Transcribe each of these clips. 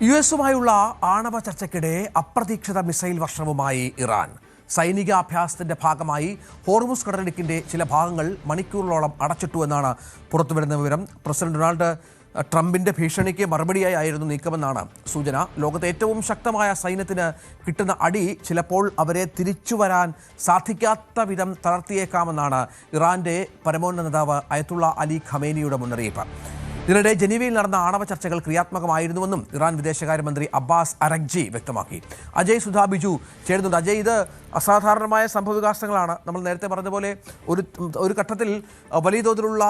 യുഎസുമായുള്ള ആണവ ചർച്ചയ്ക്കിടെ അപ്രതീക്ഷിത മിസൈൽ വർഷവുമായി ഇറാൻ. സൈനികാഭ്യാസത്തിന്റെ ഭാഗമായി ഹോർമുസ് കടലിടുക്കിന്റെ ചില ഭാഗങ്ങൾ മണിക്കൂറുകളോളം അടച്ചിട്ടു എന്നാണ് പുറത്തുവരുന്ന വിവരം. പ്രസിഡന്റ് ഡൊണാൾഡ് ട്രംപിന്റെ ഭീഷണിക്ക് മറുപടിയായി ആയിരുന്നു നീക്കമെന്നാണ് സൂചന. ലോകത്തെ ഏറ്റവും ശക്തമായ സൈന്യത്തിന് കിട്ടുന്ന അടി ചിലപ്പോൾ അവരെ തിരിച്ചുവരാൻ സാധിക്കാത്ത വിധം തളർത്തിയേക്കാമെന്നാണ് ഇറാന്റെ പരമോന്നത നേതാവ് അയത്തുള്ള അലി ഖമേനിയുടെ മുന്നറിയിപ്പ്. ഇതിനിടെ ജനീവയിൽ നടന്ന ആണവ ചർച്ചകൾ ക്രിയാത്മകമായിരുന്നുവെന്നും ഇറാൻ വിദേശകാര്യമന്ത്രി അബ്ബാസ് അരഗ്ജി വ്യക്തമാക്കി. അജയ് സുധാ ബിജു ചേരുന്നുണ്ട്. അജയ്, ഇത് അസാധാരണമായ സംഭവവികാസങ്ങളാണ്. നമ്മൾ നേരത്തെ പറഞ്ഞതുപോലെ ഒരു ഘട്ടത്തിൽ വലിയ തോതിലുള്ള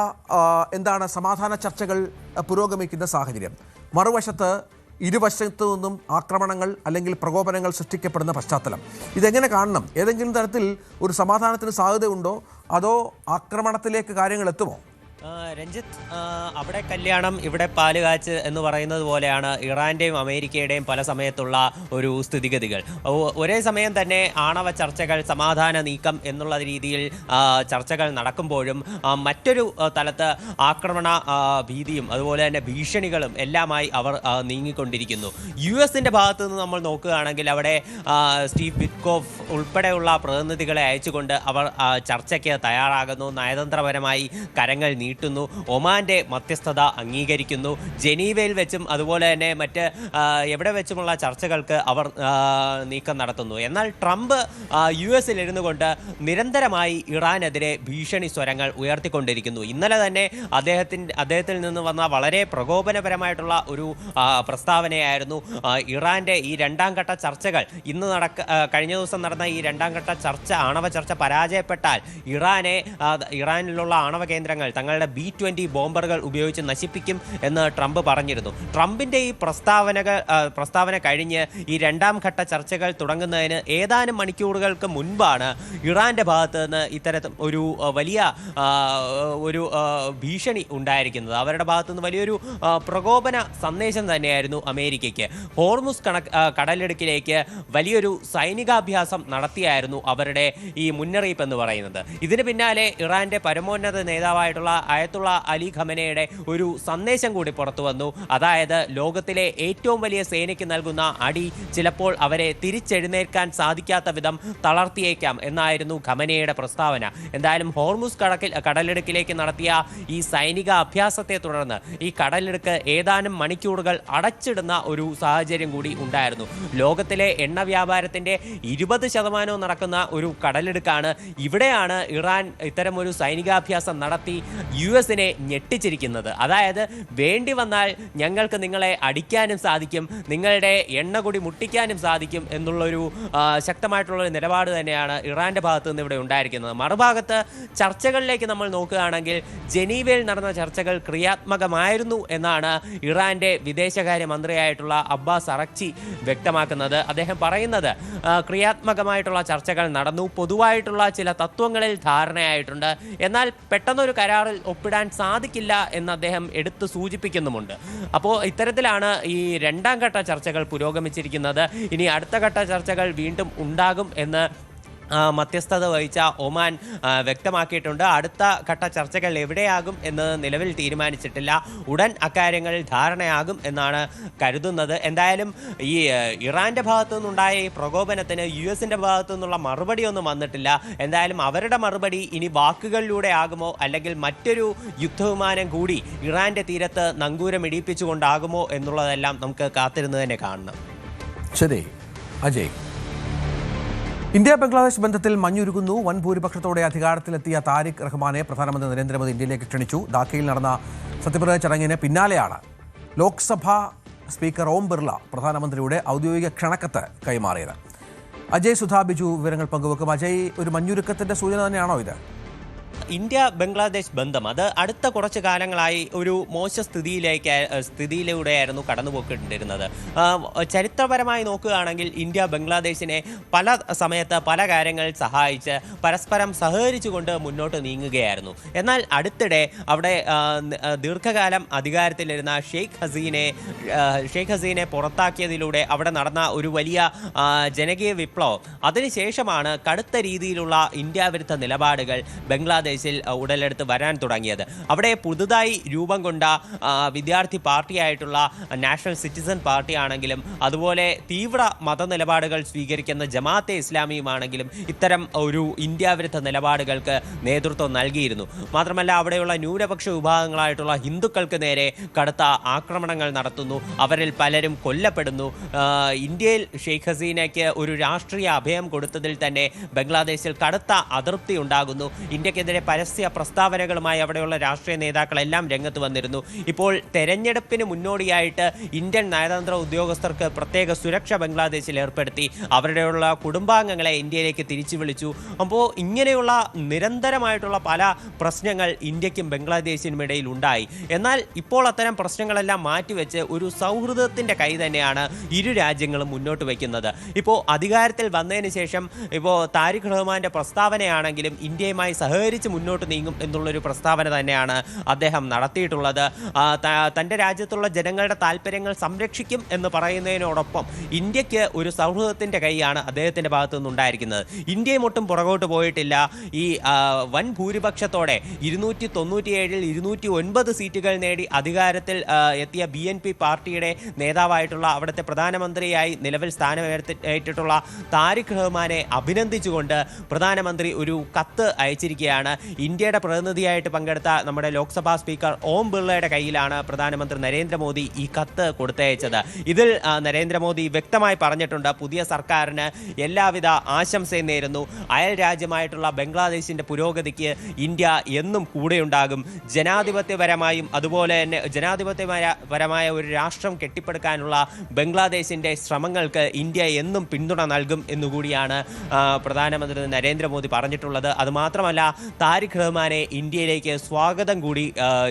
സമാധാന ചർച്ചകൾ പുരോഗമിക്കുന്ന സാഹചര്യം, മറുവശത്ത് ഇരുവശത്തു നിന്നും ആക്രമണങ്ങൾ അല്ലെങ്കിൽ പ്രകോപനങ്ങൾ സൃഷ്ടിക്കപ്പെടുന്ന പശ്ചാത്തലം. ഇതെങ്ങനെ കാണണം? ഏതെങ്കിലും തരത്തിൽ ഒരു സമാധാനത്തിന് സാധ്യതയുണ്ടോ, അതോ ആക്രമണത്തിലേക്ക് കാര്യങ്ങൾ എത്തുമോ? രഞ്ജിത്ത്, അവിടെ കല്യാണം ഇവിടെ പാലുകാച്ച് എന്ന് പറയുന്നത് പോലെയാണ് ഇറാൻ്റെയും അമേരിക്കയുടെയും പല സമയത്തുള്ള ഒരു സ്ഥിതിഗതികൾ. ഒരേ സമയം തന്നെ ആണവ ചർച്ചകൾ, സമാധാന നീക്കം എന്നുള്ള രീതിയിൽ ചർച്ചകൾ നടക്കുമ്പോഴും മറ്റൊരു തലത്ത് ആക്രമണ ഭീതിയും അതുപോലെ തന്നെ ഭീഷണികളും എല്ലാമായി അവർ നീങ്ങിക്കൊണ്ടിരിക്കുന്നു. US-ൻ്റെ ഭാഗത്തു നിന്ന് നമ്മൾ നോക്കുകയാണെങ്കിൽ അവിടെ സ്റ്റീവ് വിറ്റ്കോഫ് ഉൾപ്പെടെയുള്ള പ്രതിനിധികളെ അയച്ചുകൊണ്ട് അവർ ചർച്ചയ്ക്ക് തയ്യാറാകുന്നു. നയതന്ത്രപരമായി കരങ്ങൾ നീട്ടുന്നു. ഒമാന്റെ മധ്യസ്ഥത അംഗീകരിക്കുന്നു. ജനീവയിൽ വെച്ചും അതുപോലെ തന്നെ മറ്റ് എവിടെ വെച്ചുമുള്ള ചർച്ചകൾക്ക് അവർ നീക്കം നടത്തുന്നു. എന്നാൽ ട്രംപ് US-ൽ ഇരുന്നു കൊണ്ട് നിരന്തരമായി ഇറാനെതിരെ ഭീഷണി സ്വരങ്ങൾ ഉയർത്തിക്കൊണ്ടിരിക്കുന്നു. ഇന്നലെ തന്നെ അദ്ദേഹത്തിൽ നിന്ന് വന്ന വളരെ പ്രകോപനപരമായിട്ടുള്ള ഒരു പ്രസ്താവനയായിരുന്നു ഇറാന്റെ ഈ രണ്ടാം ഘട്ട ചർച്ചകൾ. കഴിഞ്ഞ ദിവസം നടന്ന ഈ രണ്ടാം ഘട്ട ചർച്ച, ആണവ ചർച്ച പരാജയപ്പെട്ടാൽ ഇറാനിലുള്ള ആണവ കേന്ദ്രങ്ങൾ തങ്ങളുടെ B-20 ബോംബറുകൾ ഉപയോഗിച്ച് നശിപ്പിക്കും എന്ന് ട്രംപ് പറഞ്ഞിരുന്നു. ട്രംപിന്റെ ഈ പ്രസ്താവന കഴിഞ്ഞ് ഈ രണ്ടാം ഘട്ട ചർച്ചകൾ തുടങ്ങുന്നതിന് ഏതാനും മണിക്കൂറുകൾക്ക് മുൻപാണ് ഇറാന്റെ ഭാഗത്ത് നിന്ന് ഇത്തരത്തിൽ ഒരു വലിയ ഒരു ഭീഷണി ഉണ്ടായിരിക്കുന്നത്. അവരുടെ ഭാഗത്തുനിന്ന് വലിയൊരു പ്രകോപന സന്ദേശം തന്നെയായിരുന്നു അമേരിക്കയ്ക്ക്. ഹോർമുസ് കടലിടുക്കിലേക്ക് വലിയൊരു സൈനികാഭ്യാസം നടത്തിയായിരുന്നു അവരുടെ ഈ മുന്നറിയിപ്പ് എന്ന് പറയുന്നത്. ഇതിന് പിന്നാലെ ഇറാന്റെ പരമോന്നത നേതാവായിട്ടുള്ള അയത്തുള്ള അലി ഖമനയുടെ ഒരു സന്ദേശം കൂടി പുറത്തു വന്നു. അതായത് ലോകത്തിലെ ഏറ്റവും വലിയ സേനയ്ക്ക് നൽകുന്ന അടി ചിലപ്പോൾ അവരെ തിരിച്ചെഴുന്നേൽക്കാൻ സാധിക്കാത്ത വിധം തളർത്തിയേക്കാം എന്നായിരുന്നു ഖമനയുടെ പ്രസ്താവന. എന്തായാലും ഹോർമുസ് കടലിടുക്കിലേക്ക് നടത്തിയ ഈ സൈനിക അഭ്യാസത്തെ തുടർന്ന് ഈ കടലിടുക്ക് ഏതാനും മണിക്കൂറുകൾ അടച്ചിടുന്ന ഒരു സാഹചര്യം കൂടി ഉണ്ടായിരുന്നു. ലോകത്തിലെ എണ്ണ വ്യാപാരത്തിന്റെ 20% നടക്കുന്ന ഒരു കടലിടുക്കാണ്. ഇവിടെയാണ് ഇറാൻ ഇത്തരം ഒരു സൈനികാഭ്യാസം നടത്തി US-നെ ഞെട്ടിച്ചിരിക്കുന്നത്. അതായത് വേണ്ടി വന്നാൽ ഞങ്ങൾക്ക് നിങ്ങളെ അടിക്കാനും സാധിക്കും, നിങ്ങളുടെ എണ്ണ കൂടി മുട്ടിക്കാനും സാധിക്കും എന്നുള്ളൊരു ശക്തമായിട്ടുള്ളൊരു നിലപാട് തന്നെയാണ് ഇറാന്റെ ഭാഗത്ത് നിന്ന് ഇവിടെ ഉണ്ടായിരിക്കുന്നത്. മറുഭാഗത്ത് ചർച്ചകളിലേക്ക് നമ്മൾ നോക്കുകയാണെങ്കിൽ ജനീവയിൽ നടന്ന ചർച്ചകൾ ക്രിയാത്മകമായിരുന്നു എന്നാണ് ഇറാന്റെ വിദേശകാര്യ മന്ത്രിയായിട്ടുള്ള അബ്ബാസ് അറഗ്ചി വ്യക്തമാക്കുന്നത്. അദ്ദേഹം പറയുന്നത് ക്രിയാത്മകമായിട്ടുള്ള ചർച്ചകൾ നടന്നു, പൊതുവായിട്ടുള്ള ചില തത്വങ്ങളിൽ ധാരണയായിട്ടുണ്ട്, എന്നാൽ പെട്ടെന്നൊരു കരാറിൽ ഒപ്പിടാൻ സാധിക്കില്ല എന്ന് അദ്ദേഹം എടുത്തു സൂചിപ്പിക്കുന്നുമുണ്ട്. അപ്പോൾ ഇത്തരത്തിലാണ് ഈ രണ്ടാം ഘട്ട ചർച്ചകൾ പുരോഗമിച്ചിരിക്കുന്നത്. ഇനി അടുത്ത ഘട്ട ചർച്ചകൾ വീണ്ടും ഉണ്ടാകും എന്ന് മധ്യസ്ഥത വഹിച്ച ഒമാൻ വ്യക്തമാക്കിയിട്ടുണ്ട്. അടുത്ത ഘട്ട ചർച്ചകൾ എവിടെയാകും എന്ന് നിലവിൽ തീരുമാനിച്ചിട്ടില്ല. ഉടൻ അക്കാര്യങ്ങളിൽ ധാരണയാകും എന്നാണ് കരുതുന്നത്. എന്തായാലും ഈ ഇറാന്റെ ഭാഗത്തു നിന്നുണ്ടായ ഈ പ്രകോപനത്തിന് US-ന്റെ ഭാഗത്തു നിന്നുള്ള മറുപടിയൊന്നും വന്നിട്ടില്ല. എന്തായാലും അവരുടെ മറുപടി ഇനി വാക്കുകളിലൂടെ ആകുമോ, അല്ലെങ്കിൽ മറ്റൊരു യുദ്ധവിമാനം കൂടി ഇറാന്റെ തീരത്ത് നങ്കൂരം ഇടിപ്പിച്ചുകൊണ്ടാകുമോ എന്നുള്ളതെല്ലാം നമുക്ക് കാത്തിരുന്ന് തന്നെ കാണണം. ശരി അജയ്. ഇന്ത്യ ബംഗ്ലാദേശ് ബന്ധത്തിൽ മഞ്ഞുരുകുന്നു. വൻ ഭൂരിപക്ഷത്തോടെ അധികാരത്തിലെത്തിയ താരിഖ് റഹ്മാനെ പ്രധാനമന്ത്രി നരേന്ദ്രമോദി ഇന്ത്യയിലേക്ക് ക്ഷണിച്ചു. ധാക്കയിൽ നടന്ന സത്യപ്രതിജ്ഞ ചടങ്ങിന് പിന്നാലെയാണ് ലോക്സഭാ സ്പീക്കർ ഓം ബിർള പ്രധാനമന്ത്രിയുടെ ഔദ്യോഗിക ക്ഷണക്കത്ത് കൈമാറിയത്. അജയ് സുധാ ബിജു വിവരങ്ങൾ പങ്കുവെക്കും. അജയ്, ഒരു മഞ്ഞുരുക്കത്തിന്റെ സൂചന തന്നെയാണോ ഇത്? ഇന്ത്യ ബംഗ്ലാദേശ് ബന്ധം അത് അടുത്ത കുറച്ച് കാലങ്ങളായി ഒരു മോശ സ്ഥിതിയിലൂടെയായിരുന്നു കടന്നുപോയിക്കൊണ്ടിരുന്നത്. ചരിത്രപരമായി നോക്കുകയാണെങ്കിൽ ഇന്ത്യ ബംഗ്ലാദേശിനെ പല സമയത്ത് പല കാര്യങ്ങളിൽ സഹായിച്ച് പരസ്പരം സഹകരിച്ചുകൊണ്ട് മുന്നോട്ട് നീങ്ങുകയായിരുന്നു. എന്നാൽ അടുത്തിടെ അവിടെ ദീർഘകാലം അധികാരത്തിലിരുന്ന ഷെയ്ഖ് ഹസീനെ പുറത്താക്കിയതിലൂടെ അവിടെ നടന്ന ഒരു വലിയ ജനകീയ വിപ്ലവം, അതിനുശേഷമാണ് കടുത്ത രീതിയിലുള്ള ഇന്ത്യ വിരുദ്ധ നിലപാടുകൾ ബംഗ്ലാദേശ് ബംഗ്ലാദേശിൽ ഉടലെടുത്ത് വരാൻ തുടങ്ങിയത്. അവിടെ പുതുതായി രൂപം കൊണ്ട വിദ്യാർത്ഥി പാർട്ടിയായിട്ടുള്ള നാഷണൽ സിറ്റിസൺ പാർട്ടി ആണെങ്കിലും അതുപോലെ തീവ്ര മതനിലപാടുകൾ സ്വീകരിക്കുന്ന ജമാഅത്തെ ഇസ്ലാമിയുമാണെങ്കിലും ഇത്തരം ഒരു ഇന്ത്യ വിരുദ്ധ നിലപാടുകൾക്ക് നേതൃത്വം നൽകിയിരുന്നു. മാത്രമല്ല അവിടെയുള്ള ന്യൂനപക്ഷ വിഭാഗങ്ങളായിട്ടുള്ള ഹിന്ദുക്കൾക്ക് നേരെ കടുത്ത ആക്രമണങ്ങൾ നടത്തുന്നു. അവരിൽ പലരും കൊല്ലപ്പെടുന്നു. ഇന്ത്യയിൽ ഷെയ്ഖ് ഹസീനയ്ക്ക് ഒരു രാഷ്ട്രീയ അഭയം കൊടുത്തതിൽ തന്നെ ബംഗ്ലാദേശിൽ കടുത്ത അതൃപ്തി ഉണ്ടാകുന്നു. ഇന്ത്യക്കെതിരെ പരസ്യ പ്രസ്താവനകളുമായി അവിടെയുള്ള രാഷ്ട്രീയ നേതാക്കളെല്ലാം രംഗത്ത് വന്നിരുന്നു. ഇപ്പോൾ തെരഞ്ഞെടുപ്പിന് മുന്നോടിയായിട്ട് ഇന്ത്യൻ നയതന്ത്ര ഉദ്യോഗസ്ഥർക്ക് പ്രത്യേക സുരക്ഷ ബംഗ്ലാദേശിൽ ഏർപ്പെടുത്തി അവരുടെയുള്ള കുടുംബാംഗങ്ങളെ ഇന്ത്യയിലേക്ക് തിരിച്ചു വിളിച്ചു. അപ്പോൾ ഇങ്ങനെയുള്ള നിരന്തരമായിട്ടുള്ള പല പ്രശ്നങ്ങൾ ഇന്ത്യക്കും ബംഗ്ലാദേശിനും ഇടയിൽ ഉണ്ടായി. എന്നാൽ ഇപ്പോൾ അത്തരം പ്രശ്നങ്ങളെല്ലാം മാറ്റിവെച്ച് ഒരു സൗഹൃദത്തിൻ്റെ കൈ തന്നെയാണ് ഇരു രാജ്യങ്ങളും മുന്നോട്ട് വയ്ക്കുന്നത്. ഇപ്പോൾ അധികാരത്തിൽ വന്നതിന് ശേഷം ഇപ്പോൾ താരിഖ് റഹ്മാന്റെ പ്രസ്താവനയാണെങ്കിലും ഇന്ത്യയുമായി സഹകരിച്ച് മുന്നോട്ട് നീങ്ങും എന്നുള്ളൊരു പ്രസ്താവന തന്നെയാണ് അദ്ദേഹം നടത്തിയിട്ടുള്ളത്. തൻ്റെ രാജ്യത്തുള്ള ജനങ്ങളുടെ താല്പര്യങ്ങൾ സംരക്ഷിക്കും എന്ന് പറയുന്നതിനോടൊപ്പം ഇന്ത്യക്ക് ഒരു സൗഹൃദത്തിൻ്റെ കൈയാണ് അദ്ദേഹത്തിൻ്റെ ഭാഗത്തു നിന്നുണ്ടായിരിക്കുന്നത്. ഇന്ത്യയും ഒട്ടും പുറകോട്ട് പോയിട്ടില്ല. ഈ വൻ ഭൂരിപക്ഷത്തോടെ 297-ൽ 209 സീറ്റുകൾ നേടി അധികാരത്തിൽ എത്തിയ BNP പാർട്ടിയുടെ നേതാവായിട്ടുള്ള അവിടുത്തെ പ്രധാനമന്ത്രിയായി നിലവിൽ സ്ഥാനമേറ്റിട്ടുള്ള താരിഖ് റഹ്മാനെ അഭിനന്ദിച്ചുകൊണ്ട് പ്രധാനമന്ത്രി ഒരു കത്ത് അയച്ചിരിക്കുകയാണ്. ഇന്ത്യയുടെ പ്രതിനിധിയായിട്ട് പങ്കെടുത്ത നമ്മുടെ ലോക്സഭാ സ്പീക്കർ ഓം ബിർളയുടെ കയ്യിലാണ് പ്രധാനമന്ത്രി നരേന്ദ്രമോദി ഈ കത്ത് കൊടുത്തയച്ചത്. ഇതിൽ നരേന്ദ്രമോദി വ്യക്തമായി പറഞ്ഞിട്ടുണ്ട്, പുതിയ സർക്കാരിന് എല്ലാവിധ ആശംസയും നേരുന്നു. അയൽ രാജ്യമായിട്ടുള്ള ബംഗ്ലാദേശിന്റെ പുരോഗതിക്ക് ഇന്ത്യ എന്നും കൂടെയുണ്ടാകും. ജനാധിപത്യപരമായും അതുപോലെ തന്നെ ജനാധിപത്യപരമായ ഒരു രാഷ്ട്രം കെട്ടിപ്പടുക്കാനുള്ള ബംഗ്ലാദേശിന്റെ ശ്രമങ്ങൾക്ക് ഇന്ത്യ എന്നും പിന്തുണ നൽകും എന്നുകൂടിയാണ് പ്രധാനമന്ത്രി നരേന്ദ്രമോദി പറഞ്ഞിട്ടുള്ളത്. അതുമാത്രമല്ല താരിഖ് റഹ്മാനെ ഇന്ത്യയിലേക്ക് സ്വാഗതം കൂടി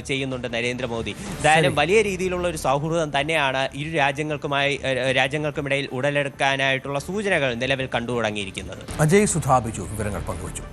ചെയ്യുന്നുണ്ട് നരേന്ദ്രമോദി. എന്തായാലും വലിയ രീതിയിലുള്ള ഒരു സൗഹൃദം തന്നെയാണ് ഇരു രാജ്യങ്ങൾക്കുമിടയിൽ ഉടലെടുക്കാനായിട്ടുള്ള സൂചനകൾ നിലവിൽ കണ്ടു തുടങ്ങിയിരിക്കുന്നത്. അജയ് സുധാ ബിജു വിവരങ്ങൾ പങ്കുവച്ചു.